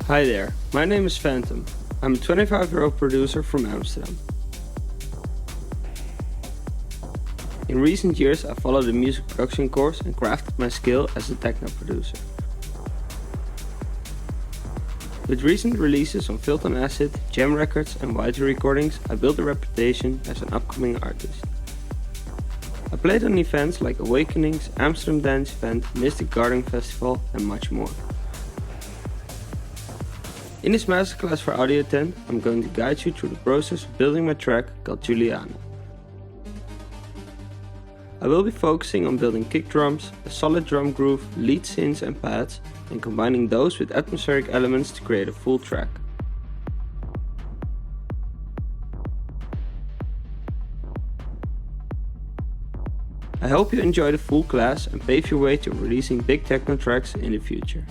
Hi there, my name is VNTM. I'm a 25-year-old producer from Amsterdam. In recent years I followed a music production course and crafted my skill as a techno producer. With recent releases on Filth on Acid, Jam Records and YG recordings, I built a reputation as an upcoming artist. I played on events like Awakenings, Amsterdam Dance Event, Mystic Garden Festival and much more. In this masterclass for Audiotent, I'm going to guide you through the process of building my track called Juliana. I will be focusing on building kick drums, a solid drum groove, lead synths and pads, and combining those with atmospheric elements to create a full track. I hope you enjoy the full class and pave your way to releasing big techno tracks in the future.